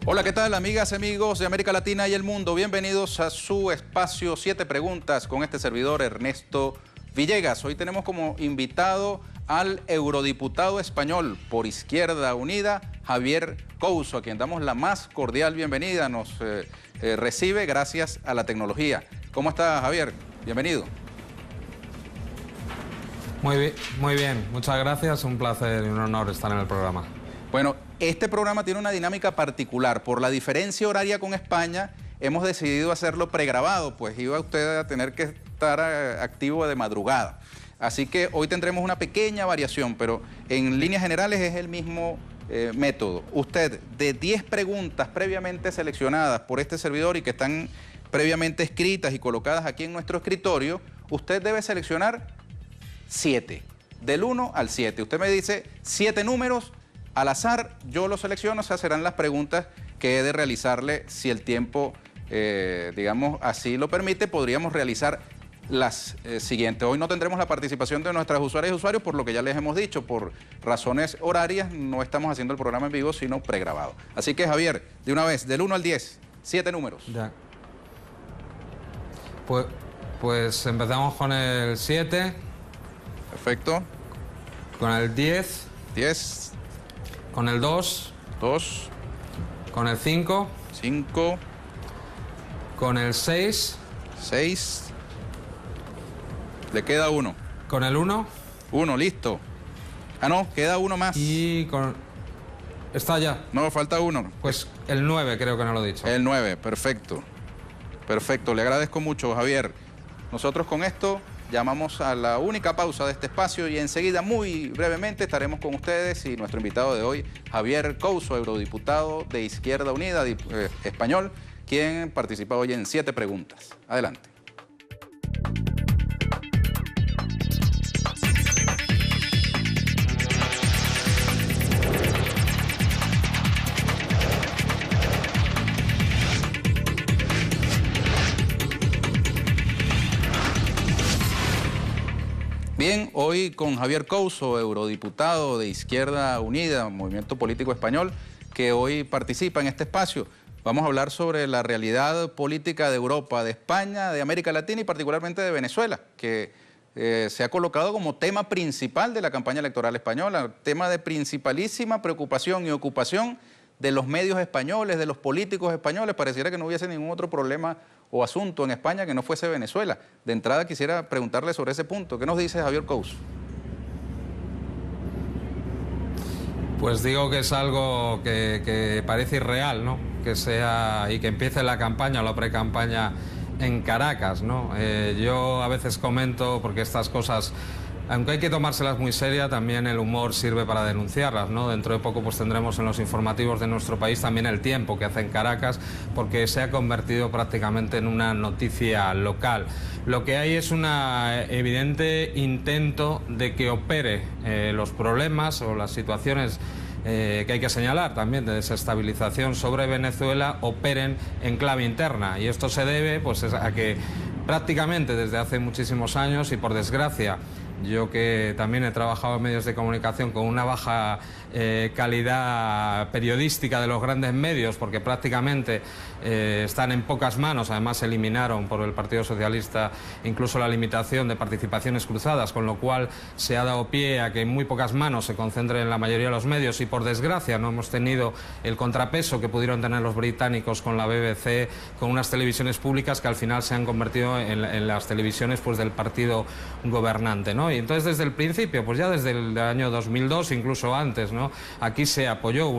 Hola, ¿qué tal, amigas y amigos de América Latina y el mundo? Bienvenidos a su espacio 7 Preguntas con este servidor Ernesto Villegas. Hoy tenemos como invitado al eurodiputado español por Izquierda Unida, Javier Couso, a quien damos la más cordial bienvenida. Nos recibe gracias a la tecnología. ¿Cómo está, Javier? Bienvenido. Muy bien. Muchas gracias. Un placer y un honor estar en el programa. Bueno, este programa tiene una dinámica particular. Por la diferencia horaria con España, hemos decidido hacerlo pregrabado, pues iba usted a tener que estar activo de madrugada. Así que hoy tendremos una pequeña variación, pero en líneas generales es el mismo método. Usted, de 10 preguntas previamente seleccionadas por este servidor y que están previamente escritas y colocadas aquí en nuestro escritorio, usted debe seleccionar 7, del 1 al 7. Usted me dice 7 números. Al azar, yo lo selecciono, o sea, serán las preguntas que he de realizarle. Si el tiempo, digamos, así lo permite, podríamos realizar las siguientes. Hoy no tendremos la participación de nuestras usuarias y usuarios, por lo que ya les hemos dicho, por razones horarias, no estamos haciendo el programa en vivo, sino pregrabado. Así que, Javier, de una vez, del 1 al 10, 7 números. Ya. Pues empezamos con el 7. Perfecto. Con el 10. 10. Con el 2. 2. Con el 5. 5. Con el 6. 6. Le queda 1. Con el 1. 1, listo. Ah, no, queda 1 más. Y con... ¿Está ya? No, falta 1. Pues el 9 creo que no lo he dicho. El 9, perfecto. Perfecto, le agradezco mucho, Javier. Nosotros con esto llamamos a la única pausa de este espacio y enseguida, muy brevemente, estaremos con ustedes y nuestro invitado de hoy, Javier Couso, eurodiputado de Izquierda Unida, español, quien participa hoy en 7 preguntas. Adelante. Bien, hoy con Javier Couso, eurodiputado de Izquierda Unida, movimiento político español, que hoy participa en este espacio. Vamos a hablar sobre la realidad política de Europa, de España, de América Latina y particularmente de Venezuela, que se ha colocado como tema principal de la campaña electoral española, tema de principalísima preocupación y ocupación de los medios españoles, de los políticos españoles. Pareciera que no hubiese ningún otro problema o asunto en España que no fuese Venezuela. De entrada quisiera preguntarle sobre ese punto. ¿Qué nos dice Javier Couso? Pues digo que es algo que parece irreal, ¿no? Que sea y que empiece la campaña o la pre-campaña en Caracas, ¿no? Yo a veces comento, porque estas cosas, aunque hay que tomárselas muy serias, también el humor sirve para denunciarlas, ¿no? Dentro de poco pues tendremos en los informativos de nuestro país también el tiempo que hace en Caracas, porque se ha convertido prácticamente en una noticia local. Lo que hay es un evidente intento de que opere los problemas o las situaciones que hay que señalar también de desestabilización sobre Venezuela operen en clave interna, y esto se debe pues a que prácticamente desde hace muchísimos años, y por desgracia yo que también he trabajado en medios de comunicación con una baja calidad periodística de los grandes medios, porque prácticamente están en pocas manos. Además eliminaron por el Partido Socialista incluso la limitación de participaciones cruzadas, con lo cual se ha dado pie a que en muy pocas manos se concentren la mayoría de los medios, y por desgracia no hemos tenido el contrapeso que pudieron tener los británicos con la BBC, con unas televisiones públicas que al final se han convertido en las televisiones pues del partido gobernante, ¿no? Y entonces desde el principio, pues ya desde el año 2002, incluso antes, ¿no? Aquí se apoyó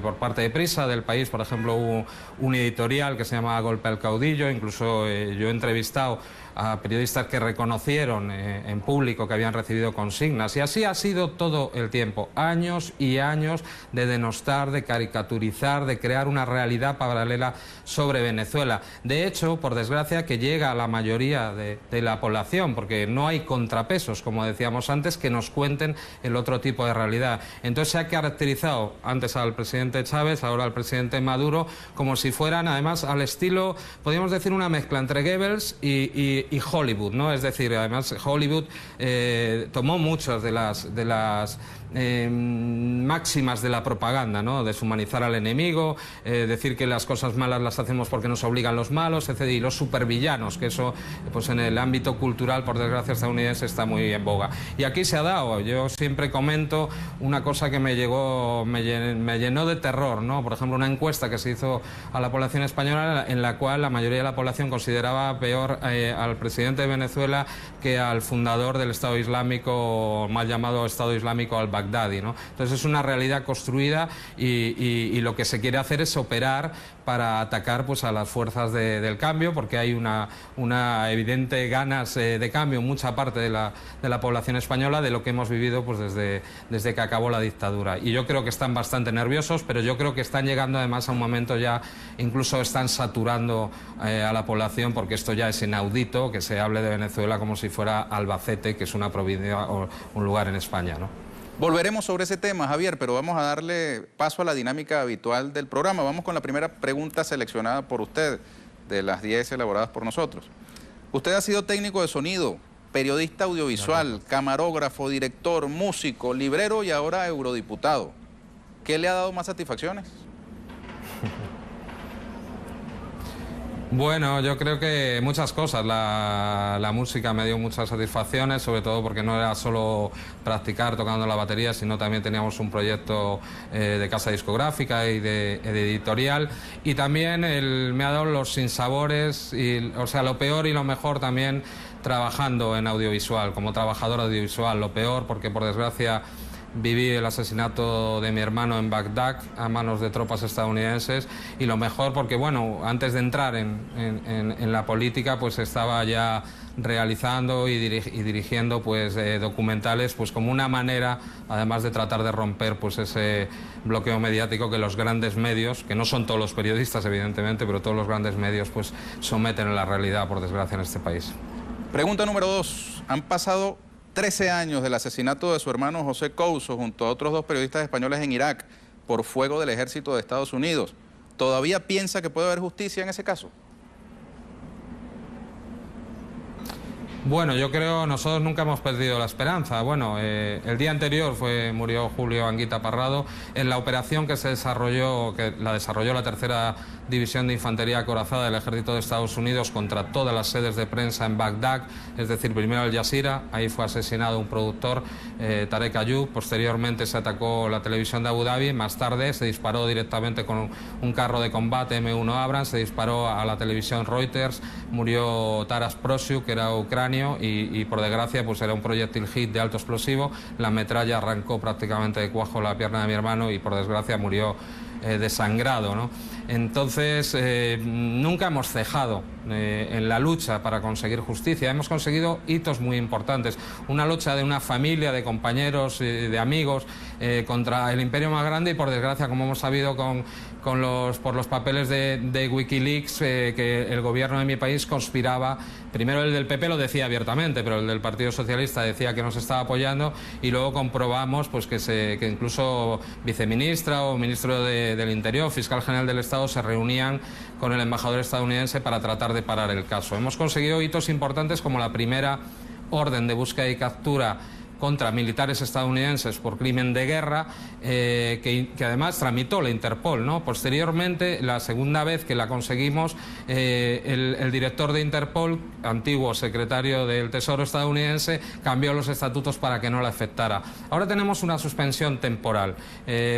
por parte de Prisa del País, por ejemplo, hubo un editorial que se llama Golpe al Caudillo. Incluso yo he entrevistado a periodistas que reconocieron en público que habían recibido consignas, y así ha sido todo el tiempo, años y años de denostar, de caricaturizar, de crear una realidad paralela sobre Venezuela. De hecho, por desgracia, que llega a la mayoría de la población, porque no hay contrapesos, como decíamos antes, que nos cuenten el otro tipo de realidad. Entonces se ha caracterizado antes al presidente Chávez, ahora al presidente Maduro, como si fueran, además, al estilo, podríamos decir, una mezcla entre Goebbels y Hollywood, ¿no? Es decir, además Hollywood tomó muchas de las máximas de la propaganda, ¿no? Deshumanizar al enemigo, decir que las cosas malas las hacemos porque nos obligan los malos, etc. Y los supervillanos, que eso pues en el ámbito cultural, por desgracia estadounidense, está muy en boga. Y aquí se ha dado, yo siempre comento una cosa que me llenó de terror, ¿no? Por ejemplo, una encuesta que se hizo a la población española en la cual la mayoría de la población consideraba peor al presidente de Venezuela que al fundador del Estado Islámico, mal llamado Estado Islámico al-Baghdadi, ¿no? Entonces es una realidad construida y lo que se quiere hacer es operar para atacar pues a las fuerzas del cambio, porque hay una evidente ganas de cambio en mucha parte de la población española de lo que hemos vivido pues desde que acabó la dictadura. Y yo creo que están bastante nerviosos, pero yo creo que están llegando además a un momento ya, incluso están saturando a la población, porque esto ya es inaudito, que se hable de Venezuela como si fuera Albacete, que es una provincia o un lugar en España, ¿no? Volveremos sobre ese tema, Javier, pero vamos a darle paso a la dinámica habitual del programa. Vamos con la primera pregunta seleccionada por usted, de las 10 elaboradas por nosotros. Usted ha sido técnico de sonido, periodista audiovisual, camarógrafo, director, músico, librero y ahora eurodiputado. ¿Qué le ha dado más satisfacciones? Bueno, yo creo que muchas cosas. La música me dio muchas satisfacciones, sobre todo porque no era solo practicar tocando la batería, sino también teníamos un proyecto de casa discográfica y de editorial. Y también me ha dado los sinsabores, o sea, lo peor y lo mejor también trabajando en audiovisual, como trabajador audiovisual. Lo peor porque, por desgracia, viví el asesinato de mi hermano en Bagdad a manos de tropas estadounidenses, y lo mejor porque, bueno, antes de entrar en la política, pues estaba ya realizando y dirigiendo pues documentales, pues como una manera, además de tratar de romper pues ese bloqueo mediático que los grandes medios, que no son todos los periodistas evidentemente, pero todos los grandes medios pues someten a la realidad, por desgracia, en este país. Pregunta número 2. Han pasado 13 años del asesinato de su hermano José Couso junto a otros 2 periodistas españoles en Irak por fuego del ejército de Estados Unidos. ¿Todavía piensa que puede haber justicia en ese caso? Bueno, yo creo nosotros nunca hemos perdido la esperanza. Bueno, el día anterior murió Julio Anguita Parrado en la operación que se desarrolló, que la desarrolló la 3ª División de Infantería Acorazada del Ejército de Estados Unidos contra todas las sedes de prensa en Bagdad, es decir, primero Al Jazeera, ahí fue asesinado un productor, Tarek Ayub, posteriormente se atacó la televisión de Abu Dhabi, más tarde se disparó directamente con un carro de combate M1 Abrams, se disparó a la televisión Reuters, murió Taras Prosiuk, que era ucranio, y por desgracia pues era un proyectil hit de alto explosivo, la metralla arrancó prácticamente de cuajo la pierna de mi hermano y por desgracia murió desangrado, ¿no? Entonces nunca hemos cejado en la lucha para conseguir justicia. Hemos conseguido hitos muy importantes, una lucha de una familia, de compañeros, de amigos contra el imperio más grande, y por desgracia, como hemos sabido por los papeles de Wikileaks, que el gobierno de mi país conspiraba. Primero el del PP lo decía abiertamente, pero el del Partido Socialista decía que nos estaba apoyando, y luego comprobamos pues que incluso viceministra o ministro del Interior, fiscal general del Estado, se reunían con el embajador estadounidense para tratar de parar el caso. Hemos conseguido hitos importantes como la primera orden de búsqueda y captura contra militares estadounidenses por crimen de guerra, que además tramitó la Interpol, ¿no? Posteriormente, la segunda vez que la conseguimos, el director de Interpol, antiguo secretario del Tesoro estadounidense, cambió los estatutos para que no la afectara. Ahora tenemos una suspensión temporal,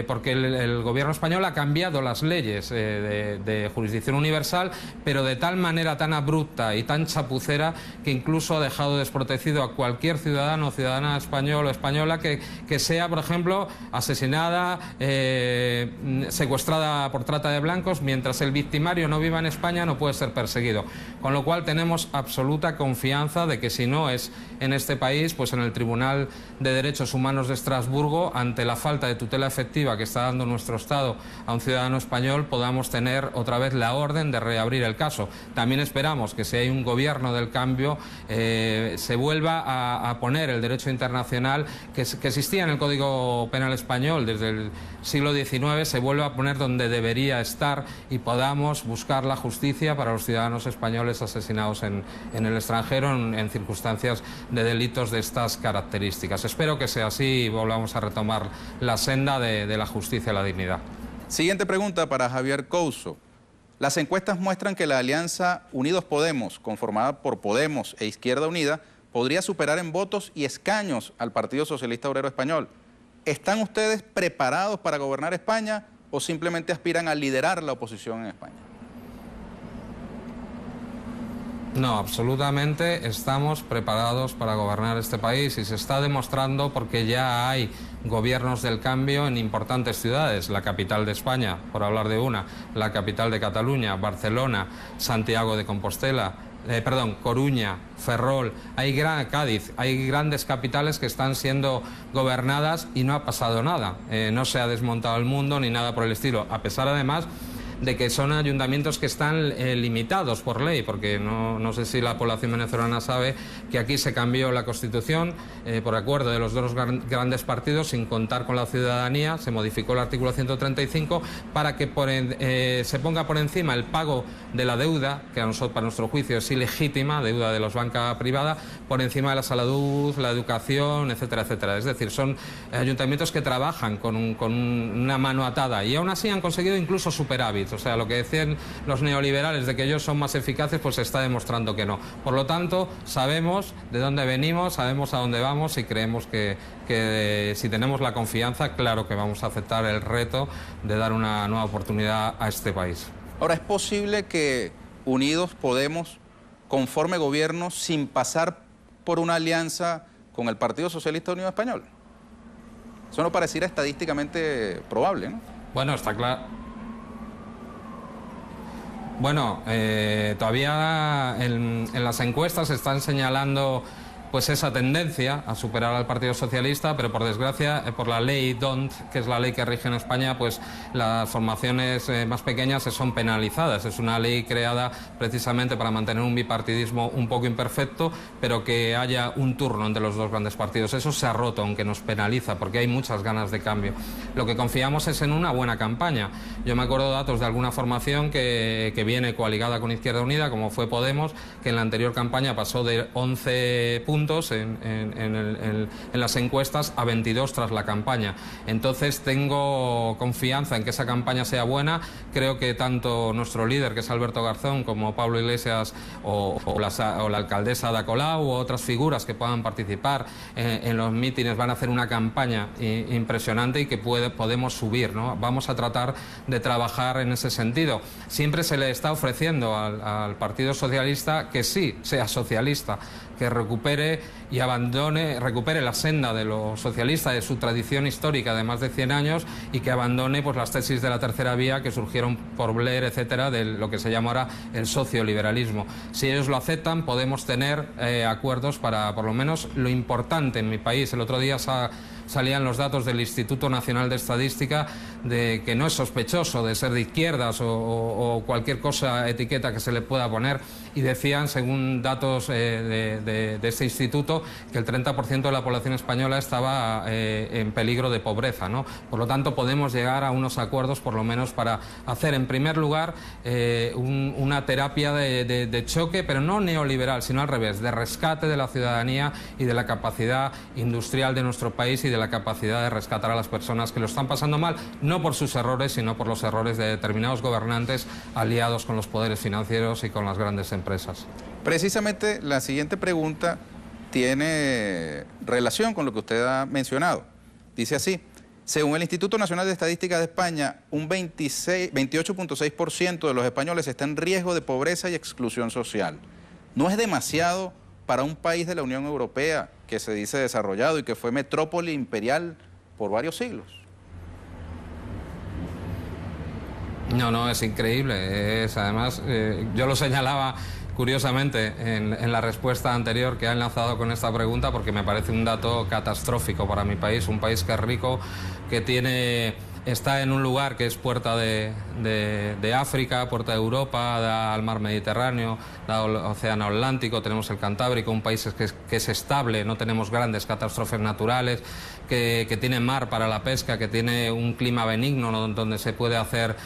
porque el gobierno español ha cambiado las leyes de jurisdicción universal, pero de tal manera tan abrupta y tan chapucera que incluso ha dejado desprotegido a cualquier ciudadano o ciudadana español o española que sea, por ejemplo, asesinada, secuestrada por trata de blancos, mientras el victimario no viva en España no puede ser perseguido. Con lo cual tenemos absoluta confianza de que si no es en este país, pues en el Tribunal de Derechos Humanos de Estrasburgo, ante la falta de tutela efectiva que está dando nuestro Estado a un ciudadano español, podamos tener otra vez la orden de reabrir el caso. También esperamos que si hay un gobierno del cambio, se vuelva a poner el derecho internacional internacional que existía en el Código Penal español desde el siglo XIX se vuelva a poner donde debería estar y podamos buscar la justicia para los ciudadanos españoles asesinados en el extranjero en circunstancias de delitos de estas características. Espero que sea así y volvamos a retomar la senda de la justicia y la dignidad. Siguiente pregunta para Javier Couso. Las encuestas muestran que la alianza Unidos Podemos, conformada por Podemos e Izquierda Unida, podría superar en votos y escaños al Partido Socialista Obrero Español. ¿Están ustedes preparados para gobernar España o simplemente aspiran a liderar la oposición en España? No, absolutamente estamos preparados para gobernar este país y se está demostrando porque ya hay gobiernos del cambio en importantes ciudades, la capital de España, por hablar de una, la capital de Cataluña, Barcelona, Santiago de Compostela, Coruña, Ferrol, Cádiz, hay grandes capitales que están siendo gobernadas y no ha pasado nada, no se ha desmontado el mundo ni nada por el estilo, a pesar además de que son ayuntamientos que están limitados por ley, porque no sé si la población venezolana sabe que aquí se cambió la Constitución por acuerdo de los dos grandes partidos sin contar con la ciudadanía, se modificó el artículo 135 para que se ponga por encima el pago de la deuda, que para nuestro juicio es ilegítima, deuda de los banca privada, por encima de la salud, la educación, etcétera, etcétera. Es decir, son ayuntamientos que trabajan con una mano atada y aún así han conseguido incluso superávit. O sea, lo que decían los neoliberales de que ellos son más eficaces, pues se está demostrando que no. Por lo tanto, sabemos de dónde venimos, sabemos a dónde vamos y creemos que si tenemos la confianza, claro que vamos a aceptar el reto de dar una nueva oportunidad a este país. Ahora, ¿es posible que Unidos Podemos conforme gobierno sin pasar por una alianza con el Partido Socialista Unido Español? Eso no pareciera estadísticamente probable, ¿no? Bueno, está claro. Bueno, todavía en las encuestas se están señalando pues esa tendencia a superar al Partido Socialista, pero por desgracia, por la ley DONT, que es la ley que rige en España, pues las formaciones más pequeñas se son penalizadas. Es una ley creada precisamente para mantener un bipartidismo un poco imperfecto, pero que haya un turno entre los dos grandes partidos. Eso se ha roto, aunque nos penaliza, porque hay muchas ganas de cambio. Lo que confiamos es en una buena campaña. Yo me acuerdo de datos de alguna formación que viene coaligada con Izquierda Unida, como fue Podemos, que en la anterior campaña pasó de 11 puntos en las encuestas a 22 tras la campaña. Entonces tengo confianza en que esa campaña sea buena. Creo que tanto nuestro líder, que es Alberto Garzón, como Pablo Iglesias o la alcaldesa Ada Colau u otras figuras que puedan participar en los mítines van a hacer una campaña impresionante y que podemos subir, ¿no? Vamos a tratar de trabajar en ese sentido. Siempre se le está ofreciendo al Partido Socialista que sí sea socialista, que recupere la senda de lo socialista, de su tradición histórica de más de 100 años y que abandone pues las tesis de la tercera vía que surgieron por Blair, etcétera, de lo que se llama ahora el socioliberalismo. Si ellos lo aceptan, podemos tener acuerdos para, por lo menos, lo importante en mi país. El otro día salían los datos del Instituto Nacional de Estadística de que no es sospechoso de ser de izquierdas o cualquier etiqueta que se le pueda poner, y decían, según datos de este instituto, que el 30% de la población española estaba en peligro de pobreza, ¿no? Por lo tanto, podemos llegar a unos acuerdos, por lo menos, para hacer, en primer lugar, una terapia de choque, pero no neoliberal, sino al revés, de rescate de la ciudadanía y de la capacidad industrial de nuestro país y de la capacidad de rescatar a las personas que lo están pasando mal, no por sus errores, sino por los errores de determinados gobernantes aliados con los poderes financieros y con las grandes empresas. Precisamente la siguiente pregunta tiene relación con lo que usted ha mencionado. Dice así: según el Instituto Nacional de Estadística de España, un 28.6% de los españoles está en riesgo de pobreza y exclusión social. ¿No es demasiado para un país de la Unión Europea que se dice desarrollado y que fue metrópoli imperial por varios siglos? No, es increíble. Además, yo lo señalaba curiosamente en la respuesta anterior que han lanzado con esta pregunta, porque me parece un dato catastrófico para mi país, un país que es rico, que tiene está en un lugar que es puerta de África, puerta de Europa, da al mar Mediterráneo, da al océano Atlántico, tenemos el Cantábrico, un país que es estable, no tenemos grandes catástrofes naturales, que tiene mar para la pesca, que tiene un clima benigno, ¿no?, donde se puede hacer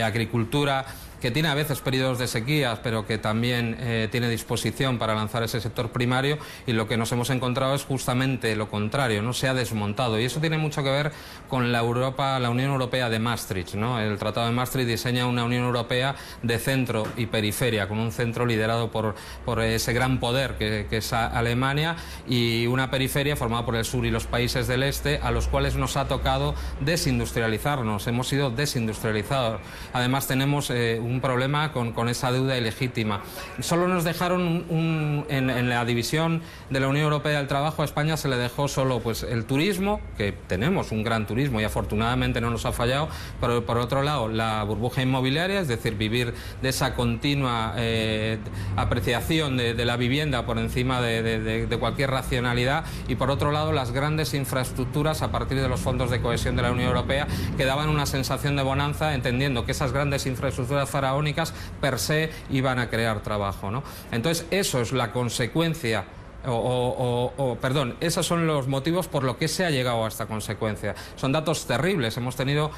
agricultura, que tiene a veces periodos de sequías, pero que también tiene disposición para lanzar ese sector primario, y lo que nos hemos encontrado es justamente lo contrario, no se ha desmontado, y eso tiene mucho que ver con la Unión Europea de Maastricht, ¿no? El Tratado de Maastricht diseña una Unión Europea de centro y periferia, con un centro liderado por ese gran poder que es Alemania, y una periferia formada por el sur y los países del este, a los cuales nos ha tocado desindustrializarnos, hemos sido desindustrializados. Además tenemos un problema con esa deuda ilegítima. Solo nos dejaron en la división de la Unión Europea del Trabajo, a España se le dejó solo pues el turismo, que tenemos un gran turismo y afortunadamente no nos ha fallado, pero por otro lado la burbuja inmobiliaria, es decir, vivir de esa continua apreciación de la vivienda por encima de cualquier racionalidad, y por otro lado las grandes infraestructuras a partir de los fondos de cohesión de la Unión Europea, que daban una sensación de bonanza, entendiendo que esas grandes infraestructuras faraónicas per se iban a crear trabajo, ¿no? Entonces eso es la consecuencia, perdón, esos son los motivos por los que se ha llegado a esta consecuencia. Son datos terribles. Hemos tenido,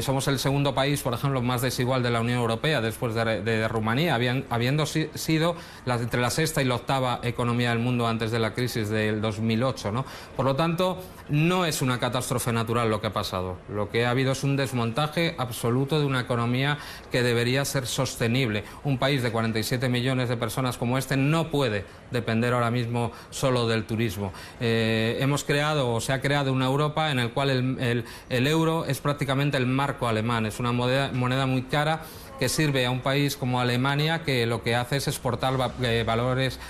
somos el segundo país, por ejemplo, más desigual de la Unión Europea, después de Rumanía, habiendo sido entre la sexta y la octava economía del mundo antes de la crisis del 2008, ¿no? Por lo tanto, no es una catástrofe natural lo que ha pasado. Lo que ha habido es un desmontaje absoluto de una economía que debería ser sostenible. Un país de 47 millones de personas como este no puede depender ahora mismo solo del turismo. Hemos creado, o se ha creado, una Europa en la cual el euro es prácticamente el marco alemán. Es una moneda muy cara, que sirve a un país como Alemania, que lo que hace es exportar valores,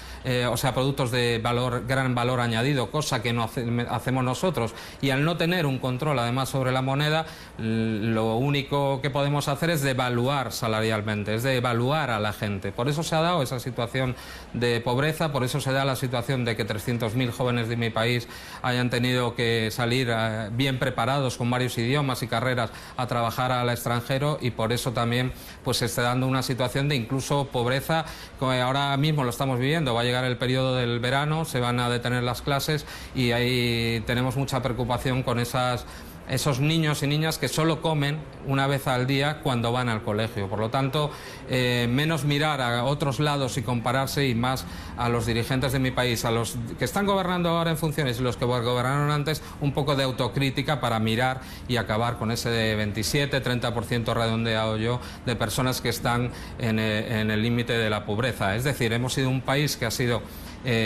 productos de gran valor añadido, cosa que no hacemos nosotros. Y al no tener un control además sobre la moneda, lo único que podemos hacer es devaluar salarialmente, es devaluar a la gente. Por eso se ha dado esa situación de pobreza, por eso se da la situación de que 300.000 jóvenes de mi país hayan tenido que salir bien preparados, con varios idiomas y carreras, a trabajar al extranjero, y por eso también pues se está dando una situación de incluso pobreza, como ahora mismo lo estamos viviendo. Va a llegar el periodo del verano, se van a detener las clases, y ahí tenemos mucha preocupación con esos niños y niñas que solo comen una vez al día cuando van al colegio. Por lo tanto, menos mirar a otros lados y compararse, y más a los dirigentes de mi país, a los que están gobernando ahora en funciones y los que gobernaron antes, un poco de autocrítica para mirar y acabar con ese 27-30% redondeado yo de personas que están en el límite de la pobreza. Es decir, hemos sido un país que ha sido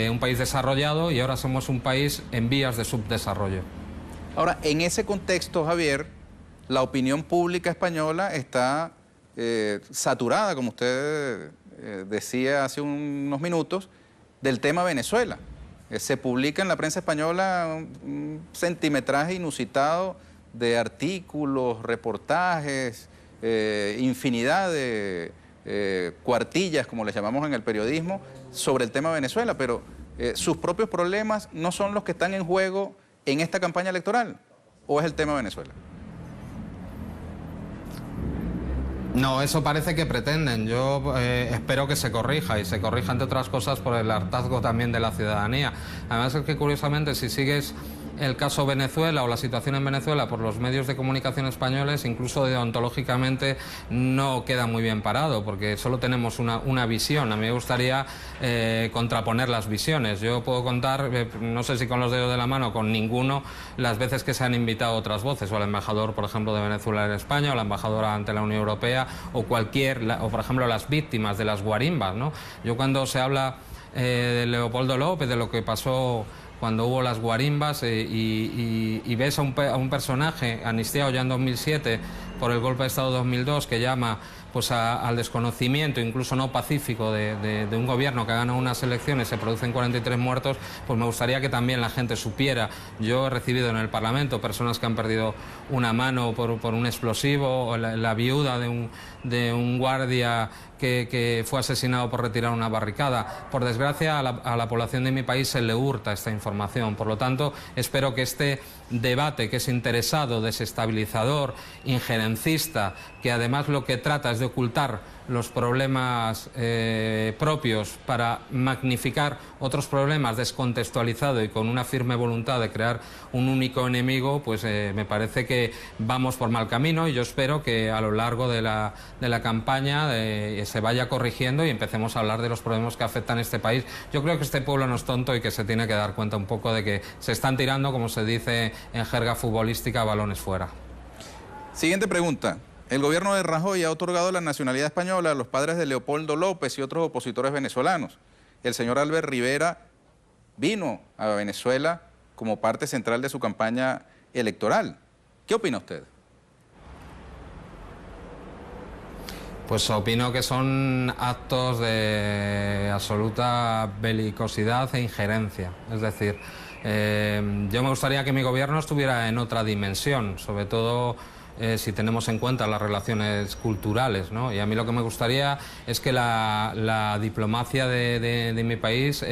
un país desarrollado, y ahora somos un país en vías de subdesarrollo. Ahora, en ese contexto, Javier, la opinión pública española está saturada, como usted decía hace unos minutos, del tema Venezuela. Se publica en la prensa española un centimetraje inusitado de artículos, reportajes, infinidad de cuartillas, como les llamamos en el periodismo, sobre el tema Venezuela, pero sus propios problemas no son los que están en juego en esta campaña electoral, ¿o es el tema Venezuela? No, eso parece que pretenden. Yo espero que se corrija, y se corrija, entre otras cosas, por el hartazgo también de la ciudadanía. Además, es que curiosamente, si sigues el caso Venezuela o la situación en Venezuela por los medios de comunicación españoles, incluso deontológicamente no queda muy bien parado, porque solo tenemos una visión. A mí me gustaría contraponer las visiones. Yo puedo contar, no sé si con los dedos de la mano, con ninguno, las veces que se han invitado otras voces, o al embajador, por ejemplo, de Venezuela en España, o la embajadora ante la Unión Europea, o por ejemplo las víctimas de las guarimbas, ¿no? Yo, cuando se habla de Leopoldo López, de lo que pasó cuando hubo las guarimbas, y ves a un personaje amnistiado ya en 2007 por el golpe de Estado de 2002, que llama pues al desconocimiento, incluso no pacífico, de un gobierno que ha ganado unas elecciones, se producen 43 muertos, pues me gustaría que también la gente supiera. Yo he recibido en el Parlamento personas que han perdido una mano por un explosivo, o la viuda de un guardia que fue asesinado por retirar una barricada. Por desgracia, a la población de mi país se le hurta esta información. Por lo tanto, espero que este debate que es interesado, desestabilizador, injerencista, que además lo que trata es de ocultar los problemas propios para magnificar otros problemas, descontextualizado y con una firme voluntad de crear un único enemigo, pues me parece que vamos por mal camino, y yo espero que a lo largo de la campaña se vaya corrigiendo y empecemos a hablar de los problemas que afectan a este país. Yo creo que este pueblo no es tonto y que se tiene que dar cuenta un poco de que se están tirando, como se dice en jerga futbolística, balones fuera. Siguiente pregunta. El gobierno de Rajoy ha otorgado la nacionalidad española a los padres de Leopoldo López y otros opositores venezolanos. El señor Albert Rivera vino a Venezuela como parte central de su campaña electoral. ¿Qué opina usted? Pues opino que son actos de absoluta belicosidad e injerencia. Es decir, yo me gustaría que mi gobierno estuviera en otra dimensión, sobre todo si tenemos en cuenta las relaciones culturales, ¿no? Y a mí lo que me gustaría es que la diplomacia de mi país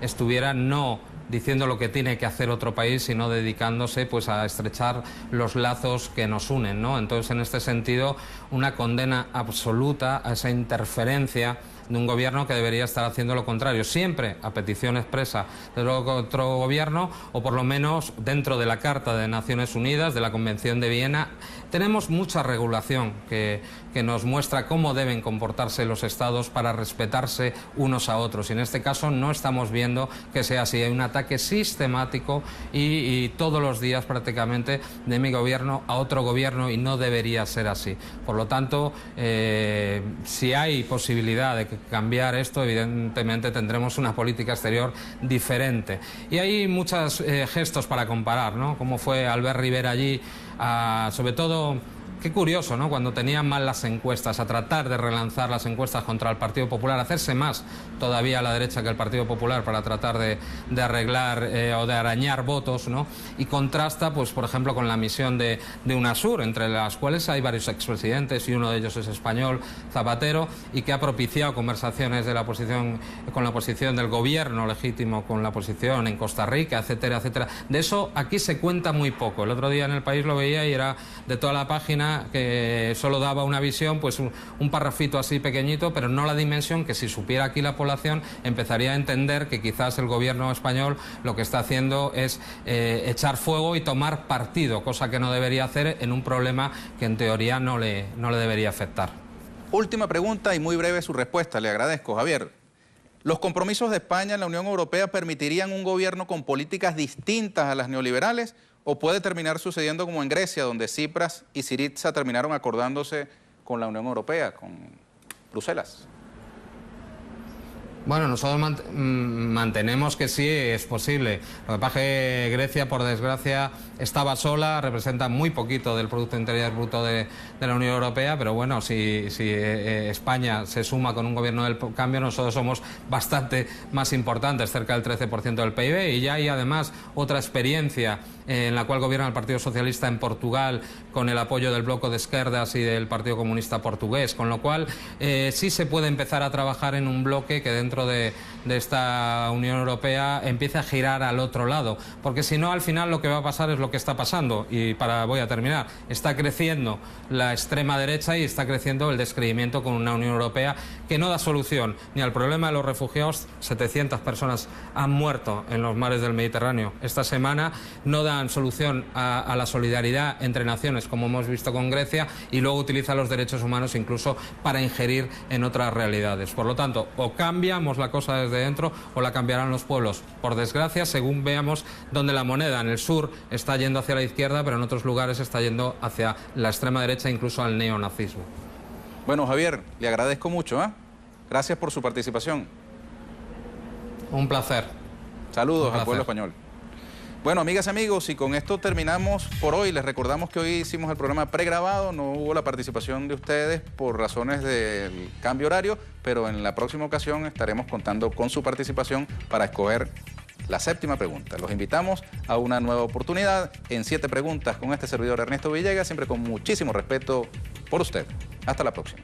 estuviera no diciendo lo que tiene que hacer otro país, sino dedicándose pues a estrechar los lazos que nos unen, ¿no? Entonces, en este sentido, una condena absoluta a esa interferencia de un gobierno que debería estar haciendo lo contrario, siempre a petición expresa de otro gobierno, o por lo menos dentro de la Carta de Naciones Unidas, de la Convención de Viena. Tenemos mucha regulación que nos muestra cómo deben comportarse los estados para respetarse unos a otros, y en este caso no estamos viendo que sea así. Hay un ataque sistemático y todos los días prácticamente de mi gobierno a otro gobierno, y no debería ser así. Por lo tanto, si hay posibilidad de cambiar esto, evidentemente tendremos una política exterior diferente. Y hay muchos gestos para comparar, ¿no? Como fue Albert Rivera allí, sobre todo, qué curioso, ¿no? Cuando tenían mal las encuestas, a tratar de relanzar las encuestas contra el Partido Popular, hacerse más todavía a la derecha que el Partido Popular para tratar de arreglar o de arañar votos, ¿no? Y contrasta, pues, por ejemplo, con la misión de UNASUR, entre las cuales hay varios expresidentes, y uno de ellos es español, Zapatero, y que ha propiciado conversaciones de la oposición, con la oposición del gobierno legítimo, con la oposición en Costa Rica, etcétera, etcétera. De eso aquí se cuenta muy poco. El otro día en El País lo veía y era de toda la página que solo daba una visión, pues un parrafito así pequeñito, pero no la dimensión que, si supiera aquí la población, empezaría a entender que quizás el gobierno español lo que está haciendo es echar fuego y tomar partido, cosa que no debería hacer en un problema que en teoría no le debería afectar. Última pregunta y muy breve su respuesta, le agradezco, Javier. ¿Los compromisos de España en la Unión Europea permitirían un gobierno con políticas distintas a las neoliberales, o puede terminar sucediendo como en Grecia, donde Tsipras y Syriza terminaron acordándose con la Unión Europea, con Bruselas? Bueno, nosotros mantenemos que sí es posible. Lo que pasa es que Grecia, por desgracia, estaba sola, representa muy poquito del Producto Interior Bruto de la Unión Europea, pero bueno, si España se suma con un gobierno del cambio, nosotros somos bastante más importantes, cerca del 13% del PIB, y ya hay además otra experiencia en la cual gobierna el Partido Socialista en Portugal, con el apoyo del Bloco de Esquerdas y del Partido Comunista Portugués, con lo cual sí se puede empezar a trabajar en un bloque que dentro de esta Unión Europea empiece a girar al otro lado, porque si no, al final lo que va a pasar es lo que está pasando, y voy a terminar, está creciendo la extrema derecha y está creciendo el descreimiento con una Unión Europea que no da solución ni al problema de los refugiados. 700 personas han muerto en los mares del Mediterráneo esta semana, no dan solución a la solidaridad entre naciones, como hemos visto con Grecia, y luego utiliza los derechos humanos incluso para ingerir en otras realidades. Por lo tanto, o cambiamos la cosa desde dentro o la cambiarán los pueblos, por desgracia, según veamos dónde la moneda. En el sur está yendo hacia la izquierda, pero en otros lugares está yendo hacia la extrema derecha, incluso al neonazismo. Bueno, Javier, le agradezco mucho, ¿eh? Gracias por su participación. Un placer. Saludos al pueblo español. Bueno, amigas y amigos, y con esto terminamos por hoy. Les recordamos que hoy hicimos el programa pregrabado, no hubo la participación de ustedes por razones del cambio horario, pero en la próxima ocasión estaremos contando con su participación para escoger la séptima pregunta. Los invitamos a una nueva oportunidad en 7 preguntas con este servidor Ernesto Villegas, siempre con muchísimo respeto por usted. Hasta la próxima.